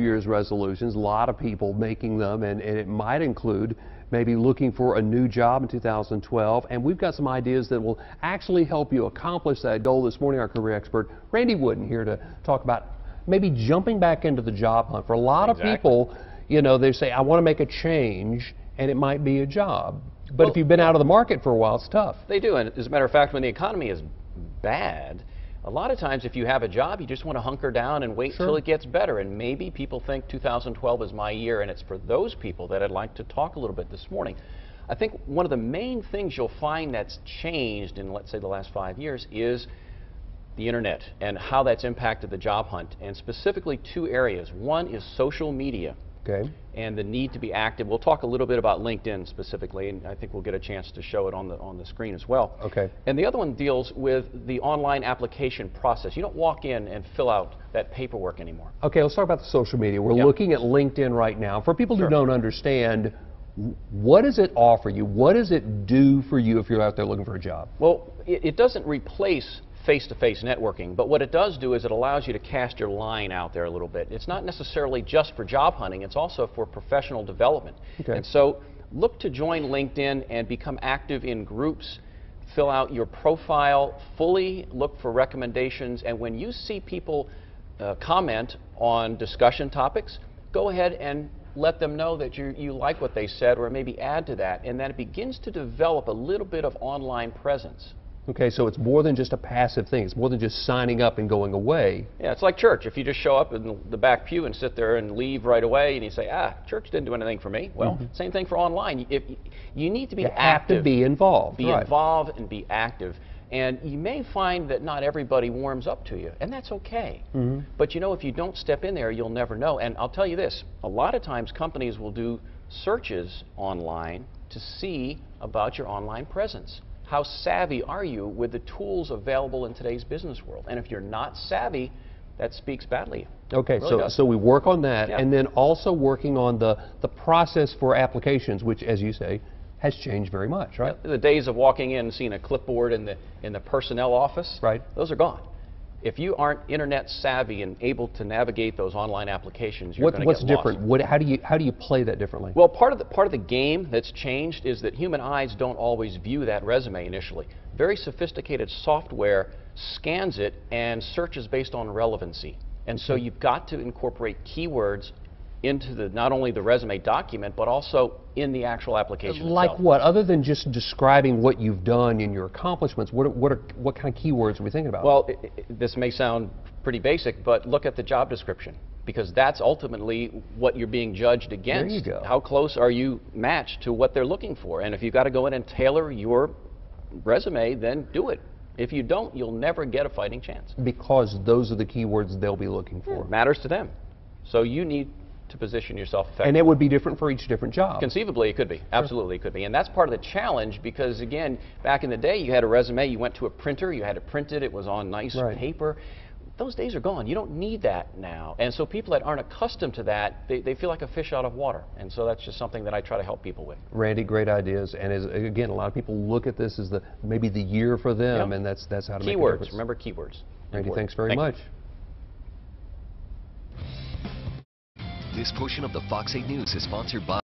Year's resolutions, a lot of people making them, and it might include maybe looking for a new job in 2012. And we've got some ideas that will actually help you accomplish that goal. This morning, our career expert, Randy Wooden, here to talk about maybe jumping back into the job hunt. For a lot of people, you know, they say, I want to make a change, and it might be a job. But if you've been out of the market for a while, it's tough. They do, and as a matter of fact, when the economy is bad, a lot of times if you have a job, you just want to hunker down and wait till it gets better. And maybe people think 2012 is my year, and it's for those people that I'd like to talk a little bit this morning. I think one of the main things you'll find that's changed in, let's say, the last 5 years is the internet and how that's impacted the job hunt, and specifically two areas. One is social media. Okay. And the need to be active. We'll talk a little bit about LinkedIn specifically, and I think we'll get a chance to show it on the screen as well. Okay. And the other one deals with the online application process. You don't walk in and fill out that paperwork anymore. Okay, let's talk about the social media. We're looking at LinkedIn right now. For people who don't understand, what does it offer you? What does it do for you if you're out there looking for a job? Well, it doesn't replace face-to-face networking, but what it does do is it allows you to cast your line out there a little bit. It's not necessarily just for job hunting, it's also for professional development. Okay. And so look to join LinkedIn and become active in groups, fill out your profile fully, look for recommendations, and when you see people comment on discussion topics, go ahead and let them know that you like what they said, or maybe add to that, and then it begins to develop a little bit of online presence. Okay, so it's more than just a passive thing. It's more than just signing up and going away. Yeah, it's like church. If you just show up in the back pew and sit there and leave right away and you say, church didn't do anything for me. Well, same thing for online. If you need to be active. You have to be involved. Be involved and be active. And you may find that not everybody warms up to you, and that's okay. But you know, if you don't step in there, you'll never know. And I'll tell you this, a lot of times companies will do searches online to see about your online presence. How savvy are you with the tools available in today's business world? And if you're not savvy, that speaks badly. Okay, really so we work on that, and then also working on the process for applications, which, as you say, has changed very much, right? The days of walking in and seeing a clipboard in the personnel office, those are gone. If you aren't internet savvy and able to navigate those online applications, you're going to get lost. What's different? How do you play that differently? Well, part of the game that's changed is that human eyes don't always view that resume initially. Very sophisticated software scans it and searches based on relevancy. And so you've got to incorporate keywords into not only the resume document, but also in the actual application like itself. what? Other than just describing what you've done in your accomplishments, what kind of keywords are we thinking about? Well, this may sound pretty basic, but look at the job description, because that's ultimately what you're being judged against. There you go. How close are you matched to what they're looking for? And if you've got to go in and tailor your resume, then do it. If you don't, you'll never get a fighting chance. Because those are the keywords they'll be looking for. It matters to them. So you need to position yourself effectively. And it would be different for each different job. Conceivably, it could be. Absolutely, it could be. And that's part of the challenge, because, again, back in the day, you had a resume, you went to a printer, you had to print it, it was on nice paper. Those days are gone. You don't need that now. And so people that aren't accustomed to that, they feel like a fish out of water. And so that's just something that I try to help people with. Randy, great ideas. And again, a lot of people look at this as maybe the year for them, and that's how to make a difference. Keywords. Remember keywords. Randy, thanks very much. This portion of the Fox 8 News is sponsored by